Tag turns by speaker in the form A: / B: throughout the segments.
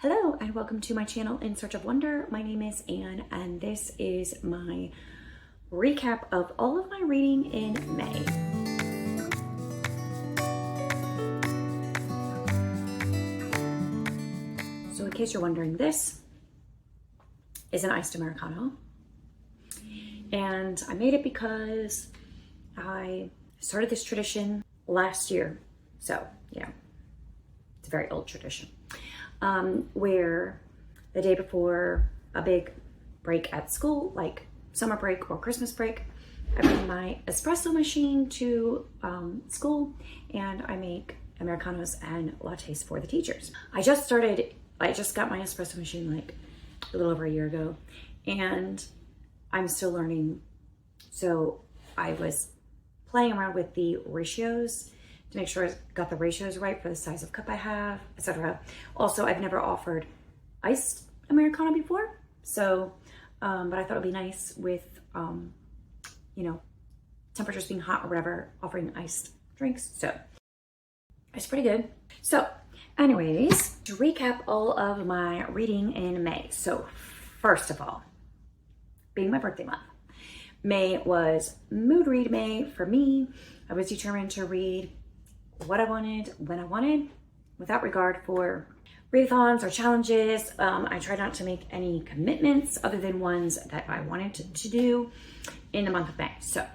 A: Hello and welcome to my channel In Search of Wonder. My name is Anne and this is my recap of all of my reading in May. So in case you're wondering, this is an iced Americano. And I made it because I started this tradition last year. So yeah, it's a very old tradition. Where the day before a big break at school, like summer break or Christmas break, I bring my espresso machine to school and I make Americanos and lattes for the teachers. I just got my espresso machine like a little over a year ago and I'm still learning. So I was playing around with the ratios to make sure I got the ratios right for the size of cup I have, etc. Also, I've never offered iced Americano before, so, but I thought it'd be nice with, you know, temperatures being hot or whatever, offering iced drinks, so it's pretty good. So anyways, to recap all of my reading in May. So first of all, being my birthday month, May was mood read May for me. I was determined to read what I wanted, when I wanted, without regard for readathons or challenges. I tried not to make any commitments other than ones that I wanted to do in the month of May. So,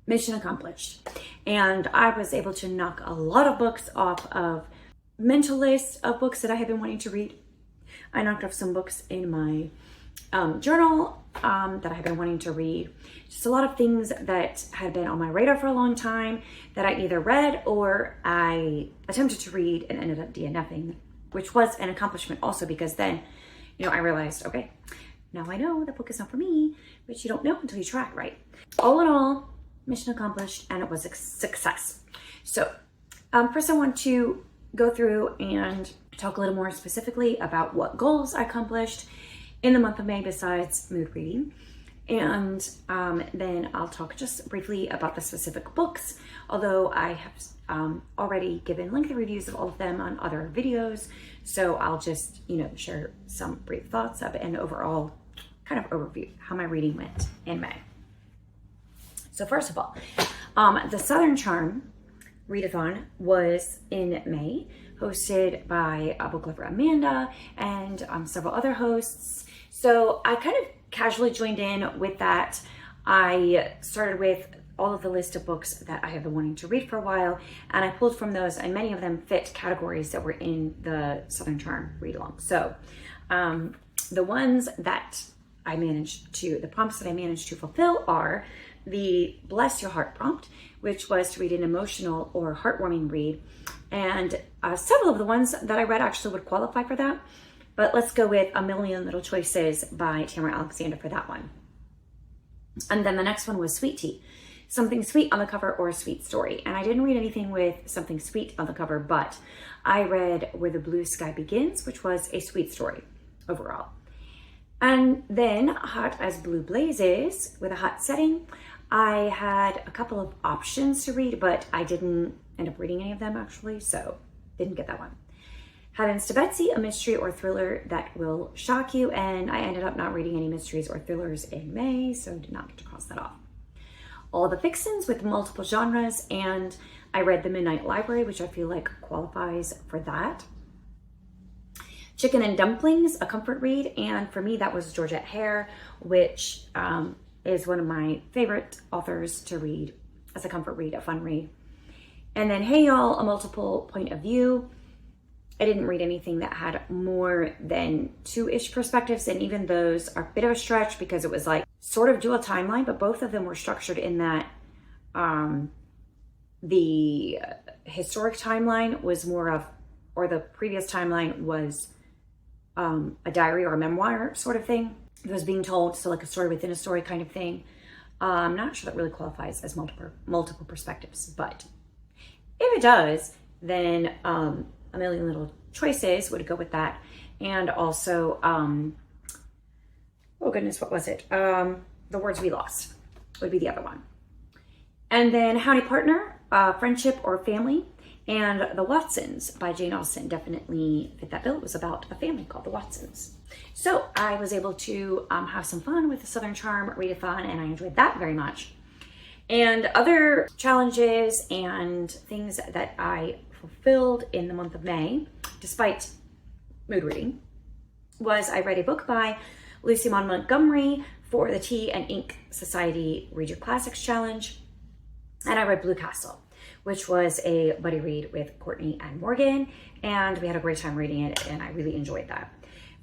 A: mission accomplished. And I was able to knock a lot of books off of mental lists of books that I had been wanting to read. I knocked off some books in my journal that I had been wanting to read. Just a lot of things that had been on my radar for a long time that I either read or I attempted to read and ended up DNFing, which was an accomplishment also because then, you know, I realized, okay, now I know that book is not for me, but you don't know until you try it, right? All in all, mission accomplished and it was a success. So first I want to go through and talk a little more specifically about what goals I accomplished in the month of May besides mood reading. And then I'll talk just briefly about the specific books, although I have already given lengthy reviews of all of them on other videos. So I'll just, you know, share some brief thoughts of an overall kind of overview how my reading went in May. So first of all, the Southern Charm readathon was in May, hosted by book lover Amanda and several other hosts. So I kind of casually joined in with that. I started with all of the list of books that I have been wanting to read for a while, and I pulled from those, and many of them fit categories that were in the Southern Charm read-along. So the ones that I managed to, the prompts that I managed to fulfill are the Bless Your Heart prompt, which was to read an emotional or heartwarming read. And several of the ones that I read actually would qualify for that. But let's go with A Million Little Choices by Tamera Alexander for that one. And then the next one was Sweet Tea, something sweet on the cover or a sweet story. And I didn't read anything with something sweet on the cover, but I read Where the Blue Sky Begins, which was a sweet story overall. And then Hot as Blue Blazes with a hot setting. I had a couple of options to read, but I didn't end up reading any of them actually, so didn't get that one. Heavens to Betsy, a mystery or thriller that will shock you, and I ended up not reading any mysteries or thrillers in May, so did not get to cross that off. All the Fixins with multiple genres, and I read The Midnight Library, which I feel like qualifies for that. Chicken and Dumplings, a comfort read, and for me that was Georgette Hare, which is one of my favorite authors to read as a comfort read, a fun read. And then Hey Y'all, a multiple point of view. I didn't read anything that had more than 2-ish perspectives, and even those are a bit of a stretch because it was like sort of dual timeline, but both of them were structured in that the historic timeline was more of, or the previous timeline was a diary or a memoir sort of thing. It was being told, so like a story within a story kind of thing. I'm not sure that really qualifies as multiple perspectives, but if it does, then A Million Little Choices would go with that. And also, oh goodness, what was it? The Words We Lost would be the other one. And then Howdy Partner, Friendship or Family. And The Watsons by Jane Austen definitely fit that bill. It was about a family called the Watsons. So I was able to have some fun with the Southern Charm readathon, and I enjoyed that very much. And other challenges and things that I fulfilled in the month of May, despite mood reading, was I read a book by Lucy Maud Montgomery for the Tea and Ink Society Read Your Classics Challenge. And I read Blue Castle, which was a buddy read with Courtney and Morgan, and we had a great time reading it, and I really enjoyed that.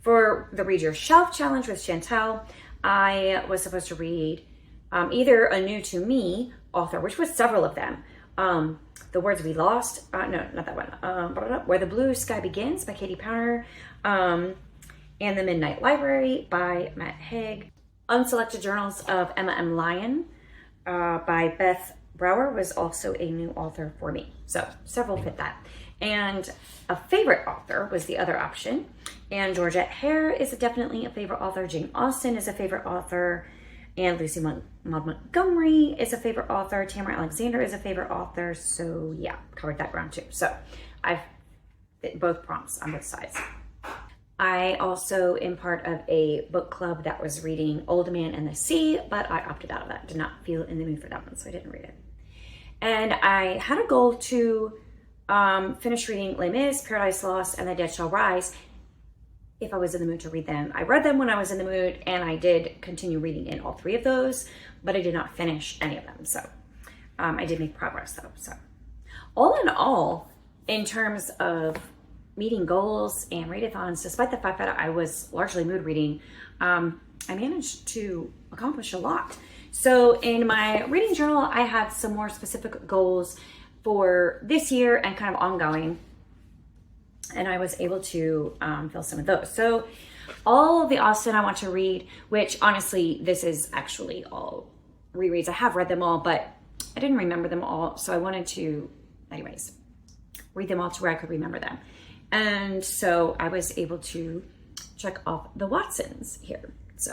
A: For the Read Your Shelf Challenge with Chantel, I was supposed to read either a new to me author, which was several of them. The Words We Lost, no, not that one. Where the Blue Sky Begins by Katie Powner, and The Midnight Library by Matt Haig. Unselected Journals of Emma M. Lyon by Beth Brower was also a new author for me. So several fit that. And a favorite author was the other option. And Georgette Hare is definitely a favorite author. Jane Austen is a favorite author. And Lucy Maud Montgomery is a favorite author. Tamera Alexander is a favorite author. So yeah, covered that ground too. So I've hit both prompts on both sides. I also am part of a book club that was reading Old Man and the Sea, but I opted out of that. Did not feel in the mood for that one, so I didn't read it. And I had a goal to finish reading Les Mis, Paradise Lost, and The Dead Shall Rise if I was in the mood to read them. I read them when I was in the mood, and I did continue reading in all three of those, but I did not finish any of them. So I did make progress though. So all in all, in terms of meeting goals and readathons, despite the fact that I was largely mood reading, I managed to accomplish a lot. So in my reading journal, I had some more specific goals for this year and kind of ongoing, and I was able to fill some of those. So all of the Austen I want to read, which honestly, this is actually all rereads. I have read them all, but I didn't remember them all. So I wanted to, anyways, read them all to where I could remember them. And so I was able to check off the Watsons here. So,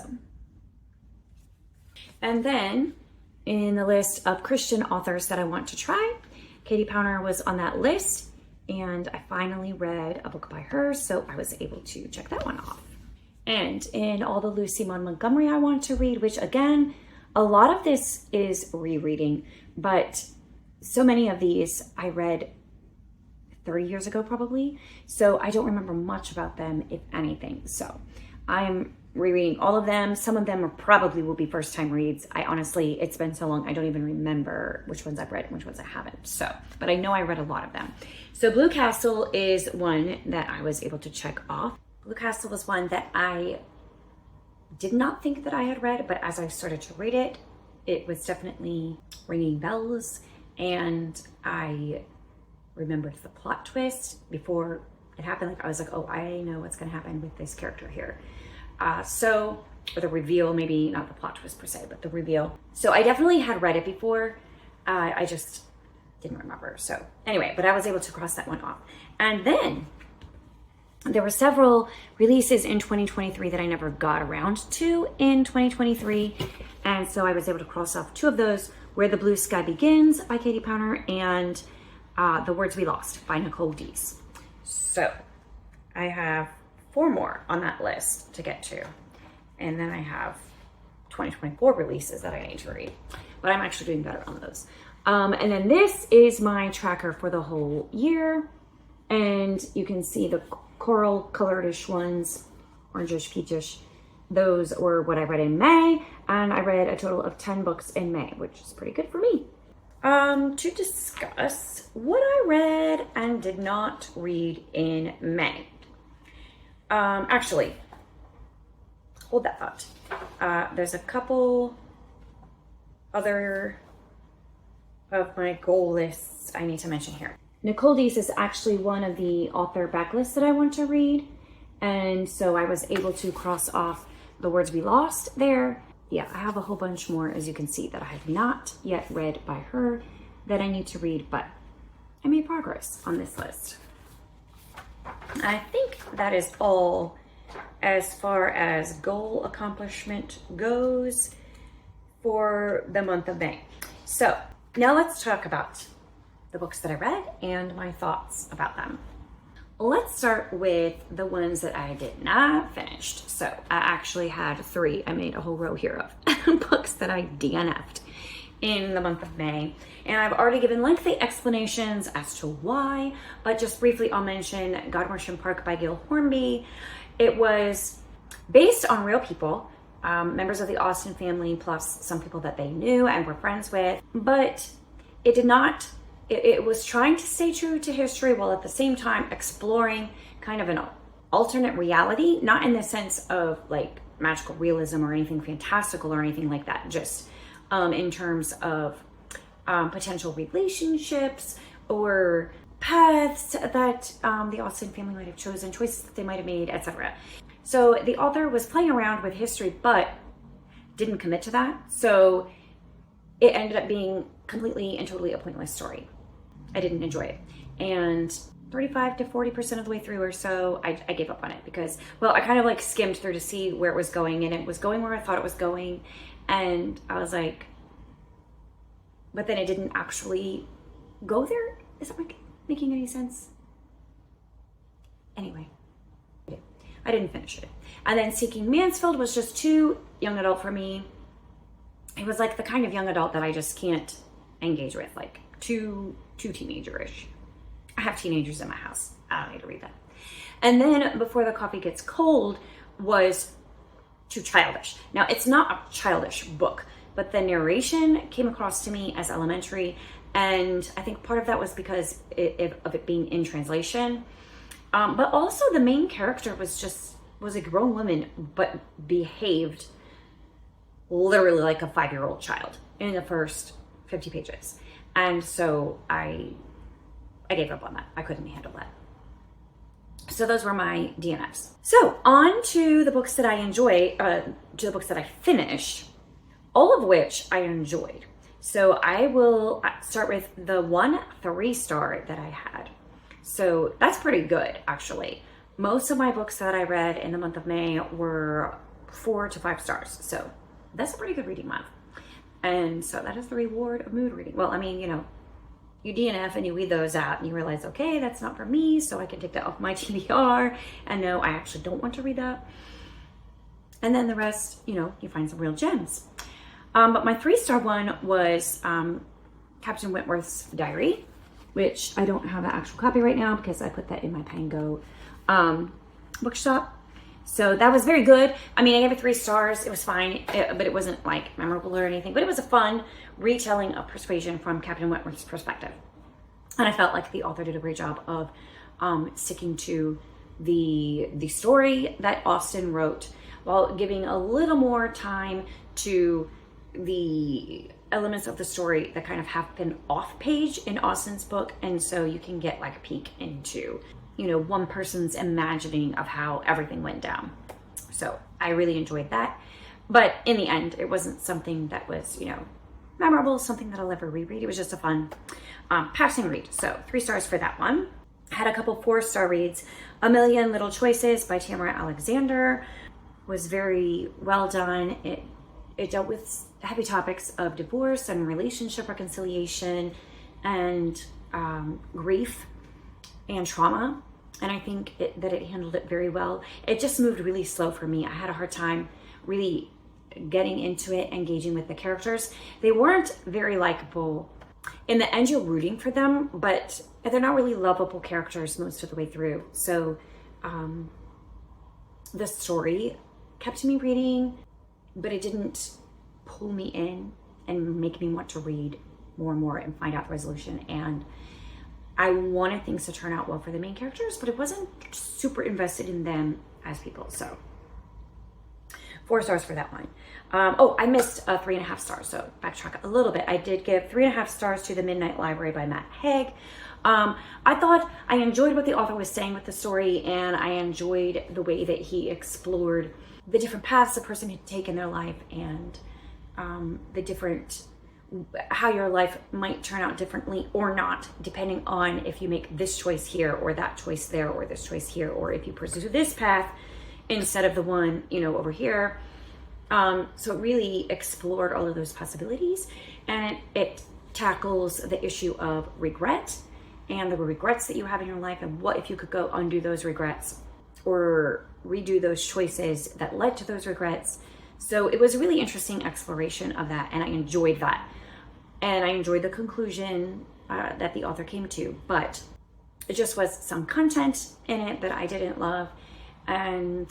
A: and then in the list of Christian authors that I want to try, Katie Powner was on that list, and I finally read a book by her, so I was able to check that one off. And in all the Lucy Maud Montgomery I want to read, which again, a lot of this is rereading, but so many of these I read 30 years ago probably, so I don't remember much about them, if anything. So I'm rereading all of them. Some of them are probably will be first time reads. I honestly, it's been so long, I don't even remember which ones I've read and which ones I haven't. So, but I know I read a lot of them. So Blue Castle is one that I was able to check off. Blue Castle was one that I did not think that I had read, but as I started to read it, it was definitely ringing bells, and I remembered the plot twist before it happened. Like I was like, oh, I know what's going to happen with this character here. Or the reveal, maybe not the plot twist per se, but the reveal. So I definitely had read it before. I just didn't remember. So anyway, but I was able to cross that one off. And then there were several releases in 2023 that I never got around to in 2023. And so I was able to cross off two of those, Where the Blue Sky Begins by Katie Powner and The Words We Lost by Nicole Deese. So I have 4 more on that list to get to. And then I have 2024 releases that I need to read, but I'm actually doing better on those. And then this is my tracker for the whole year. And you can see the coral colorish ones, orangish, peachish. Those were what I read in May. And I read a total of 10 books in May, which is pretty good for me. To discuss what I read and did not read in May. Actually, hold that thought. There's a couple other of my goal lists I need to mention here. Nicole Deese is actually one of the author backlists that I want to read. And so I was able to cross off The Words We Lost there. Yeah, I have a whole bunch more, as you can see, that I have not yet read by her that I need to read, but I made progress on this list. I think that is all as far as goal accomplishment goes for the month of May. So now let's talk about the books that I read and my thoughts about them. Let's start with the ones that I did not finish. So I actually had 3. I made a whole row here of books that I DNF'd in the month of May. And I've already given lengthy explanations as to why, but just briefly I'll mention Godmersham Park by Gill Hornsby. It was based on real people, members of the Austen family, plus some people that they knew and were friends with, but it did not. It was trying to stay true to history while at the same time exploring kind of an alternate reality, not in the sense of like magical realism or anything fantastical or anything like that, just in terms of potential relationships or paths that the Austen family might have chosen, choices that they might have made, etc. So the author was playing around with history, but didn't commit to that. So it ended up being completely and totally a pointless story. I didn't enjoy it. And 35 to 40% of the way through or so, I gave up on it because, well, I kind of like skimmed through to see where it was going, and it was going where I thought it was going. And I was like, but then it didn't actually go there? Is that making any sense? Anyway, I didn't finish it. And then Seeking Mansfield was just too young adult for me. It was like the kind of young adult that I just can't engage with, like too teenager-ish. I have teenagers in my house. I don't need to read that. And then Before the Coffee Gets Cold was too childish. Now, it's not a childish book, but the narration came across to me as elementary, and I think part of that was because of it being in translation. But also the main character was a grown woman, but behaved literally like a 5-year-old child in the first 50 pages. And so I gave up on that. I couldn't handle that. So those were my DNFs. So on to the books that I enjoy, to the books that I finished, all of which I enjoyed. So I will start with the 1 3-star that I had. So that's pretty good, actually. Most of my books that I read in the month of May were 4 to 5 stars. So that's a pretty good reading month. And so that is the reward of mood reading. Well, I mean, you DNF and you weed those out and you realize, okay, that's not for me, so I can take that off my TBR. And no, I actually don't want to read that. And then the rest, you find some real gems. But my 3-star one was Captain Wentworth's Diary, which I don't have the actual copy right now because I put that in my Pango bookshop. So that was very good. I mean, I gave it 3 stars. It was fine, but it wasn't like memorable or anything. But it was a fun retelling of Persuasion from Captain Wentworth's perspective. And I felt like the author did a great job of sticking to the story that Austen wrote while giving a little more time to the elements of the story that kind of happen off page in Austen's book. And so you can get like a peek into one person's imagining of how everything went down. So I really enjoyed that. But in the end, it wasn't something that was, memorable, something that I'll ever reread. It was just a fun passing read. So 3 stars for that one. I had a couple 4-star reads. A Million Little Choices by Tamera Alexander was very well done. It dealt with heavy topics of divorce and relationship reconciliation and grief and trauma, and I think that it handled it very well. It just moved really slow for me. I had a hard time really getting into it, engaging with the characters. They weren't very likable. In the end, you're rooting for them, but they're not really lovable characters most of the way through. So the story kept me reading, but it didn't pull me in and make me want to read more and more and find out the resolution. And I wanted things to turn out well for the main characters, but it wasn't super invested in them as people. So 4 stars for that one. I missed a 3.5 stars. So backtrack a little bit. I did give 3.5 stars to The Midnight Library by Matt Haig. I thought I enjoyed what the author was saying with the story, and I enjoyed the way that he explored the different paths a person had taken in their life and the different how your life might turn out differently or not, depending on if you make this choice here or that choice there or this choice here, or if you pursue this path instead of the one, over here. So it really explored all of those possibilities, and it tackles the issue of regret and the regrets that you have in your life, and what if you could go undo those regrets or redo those choices that led to those regrets. So it was a really interesting exploration of that, and I enjoyed that. And I enjoyed the conclusion that the author came to, but it just was some content in it that I didn't love. And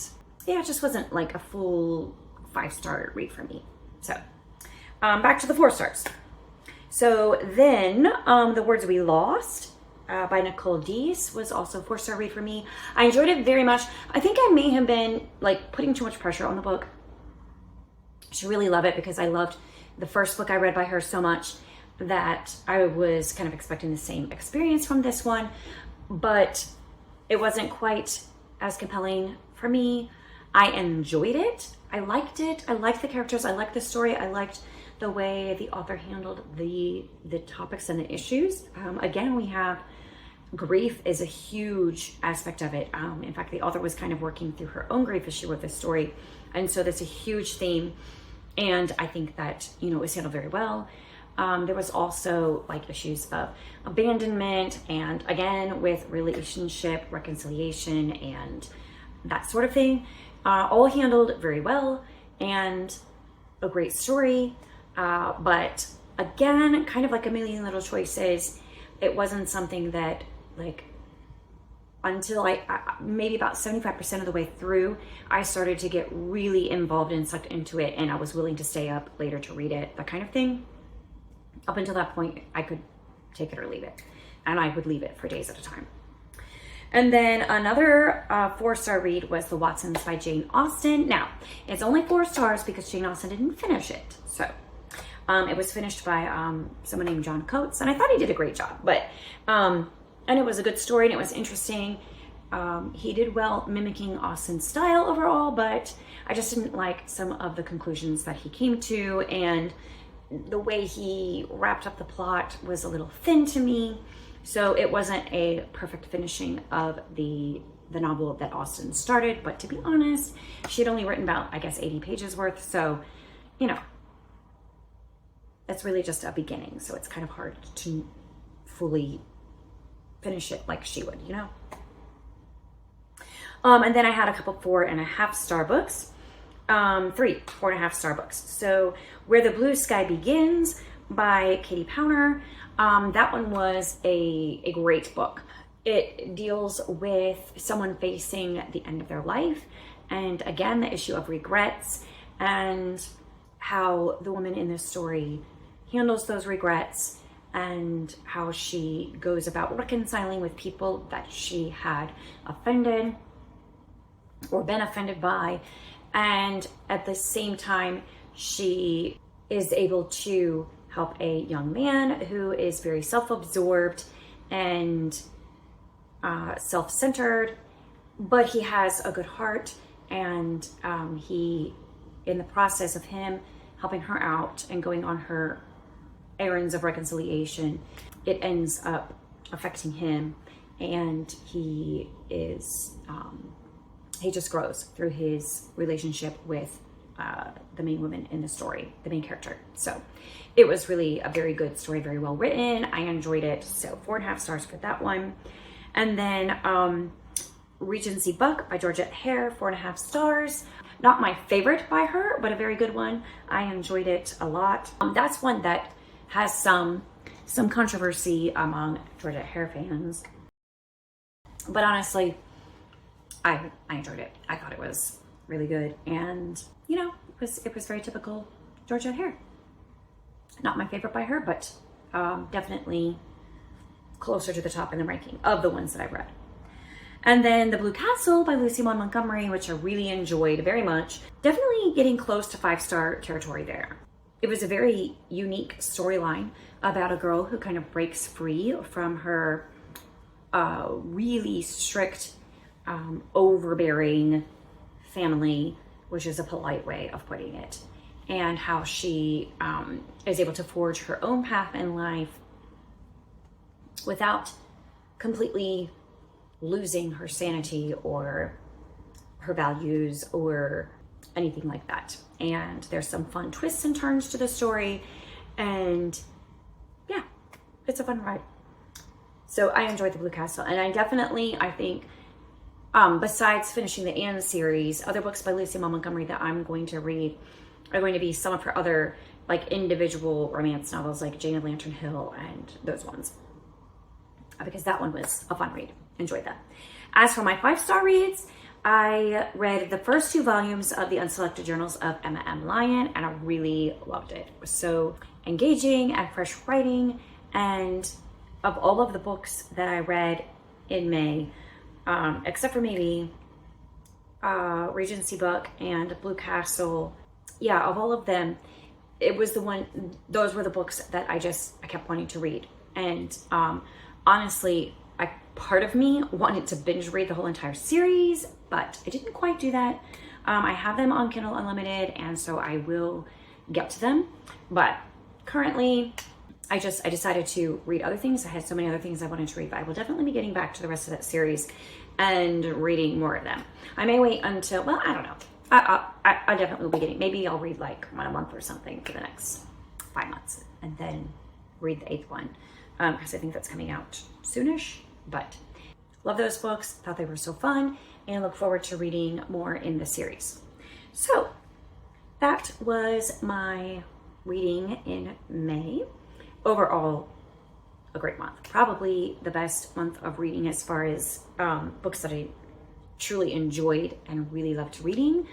A: yeah, it just wasn't like a full 5-star read for me. So back to the 4 stars. So then The Words We Lost by Nicole Deese was also a 4-star read for me. I enjoyed it very much. I think I may have been like putting too much pressure on the book. I should really love it because I loved the first book I read by her so much that I was kind of expecting the same experience from this one, but it wasn't quite as compelling for me. I enjoyed it. I liked it. I liked the characters. I liked the story. I liked the way the author handled the topics and the issues. Again, we have grief is a huge aspect of it. In fact, the author was kind of working through her own grief as she wrote this story. And so that's a huge theme. And I think that, you know, it was handled very well. There was also like issues of abandonment and again with relationship reconciliation and that sort of thing, all handled very well, and a great story. But again, kind of like A Million Little Choices, it wasn't something that like until I maybe about 75% of the way through, I started to get really involved and sucked into it, and I was willing to stay up later to read it, that kind of thing. Up until that point, I could take it or leave it, and I would leave it for days at a time. And then another 4-star read was The Watsons by Jane Austen. Now, it's only 4 stars because Jane Austen didn't finish it. So it was finished by someone named John Coates, and I thought he did a great job. But and it was a good story, and it was interesting. He did well mimicking Austen's style overall, but I just didn't like some of the conclusions that he came to, and the way he wrapped up the plot was a little thin to me. So it wasn't a perfect finishing of the novel that Austen started. But to be honest, she had only written about, I guess, 80 pages worth. So, you know, that's really just a beginning. So it's kind of hard to fully finish it like she would, you know. And then I had a couple 4.5-star books. 3 4.5-star books. So Where the Blue Sky Begins by Katie Powner. That one was a great book. It deals with someone facing the end of their life, and again, the issue of regrets and how the woman in this story handles those regrets and how she goes about reconciling with people that she had offended or been offended by. And at the same time, she is able to help a young man who is very self-absorbed and self-centered, but he has a good heart, and he, in the process of him helping her out and going on her errands of reconciliation, it ends up affecting him, and he is he just grows through his relationship with the main woman in the story, the main character. So it was really a very good story, very well written. I enjoyed it. So 4.5 stars for that one. And then Regency Buck by Georgette Hare, 4.5 stars. Not my favorite by her, but a very good one. I enjoyed it a lot. That's one that has some controversy among Georgette Hare fans. But honestly, I enjoyed it. I thought it was really good, and you know, it was very typical Georgette Hare. Not my favorite by her, but definitely closer to the top in the ranking of the ones that I've read. And then The Blue Castle by Lucy Maud Montgomery, which I really enjoyed very much. Definitely getting close to 5-star territory there. It was a very unique storyline about a girl who kind of breaks free from her really strict, overbearing family, which is a polite way of putting it, and how she is able to forge her own path in life without completely losing her sanity or her values or anything like that. And there's some fun twists and turns to the story, and yeah, it's a fun ride. So I enjoyed the Blue Castle, and I think, besides finishing the Anne series, other books by Lucy Montgomery that I'm going to read are going to be some of her other like individual romance novels, like Jane of Lantern Hill and those ones, because that one was a fun read. Enjoyed that. As for my 5-star reads, I read the first 2 volumes of the Unselected Journals of Emma M. Lyon, and I really loved it. It was so engaging and fresh writing, and of all of the books that I read in May, except for maybe Regency book and Blue Castle, yeah, of all of them, it was those were the books that I kept wanting to read. And honestly, part of me wanted to binge read the whole entire series, but I didn't quite do that. I have them on Kindle Unlimited, and so I will get to them. But currently, I decided to read other things. I had so many other things I wanted to read, but I will definitely be getting back to the rest of that series and reading more of them. I may wait until, well, I don't know. I definitely will be getting, maybe I'll read like one a month or something for the next 5 months, and then read the 8th one, because I think that's coming out soonish. But love those books, thought they were so fun, and look forward to reading more in the series. So that was my reading in May. Overall, a great month. Probably the best month of reading as far as books that I truly enjoyed and really loved reading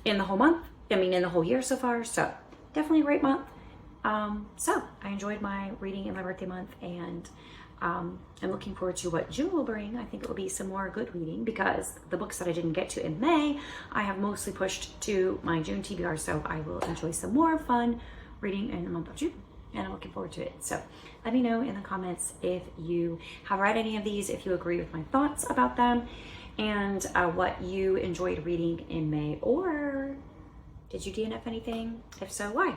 A: in the whole month. I mean, in the whole year so far. So definitely a great month. So I enjoyed my reading in my birthday month, and I'm looking forward to what June will bring. I think it will be some more good reading, because the books that I didn't get to in May, I have mostly pushed to my June TBR. So I will enjoy some more fun reading in the month of June, and I'm looking forward to it. So let me know in the comments if you have read any of these, if you agree with my thoughts about them, and what you enjoyed reading in May, or did you DNF anything? If so, why?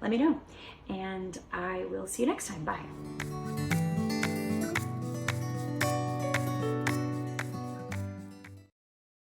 A: Let me know, and I will see you next time. Bye.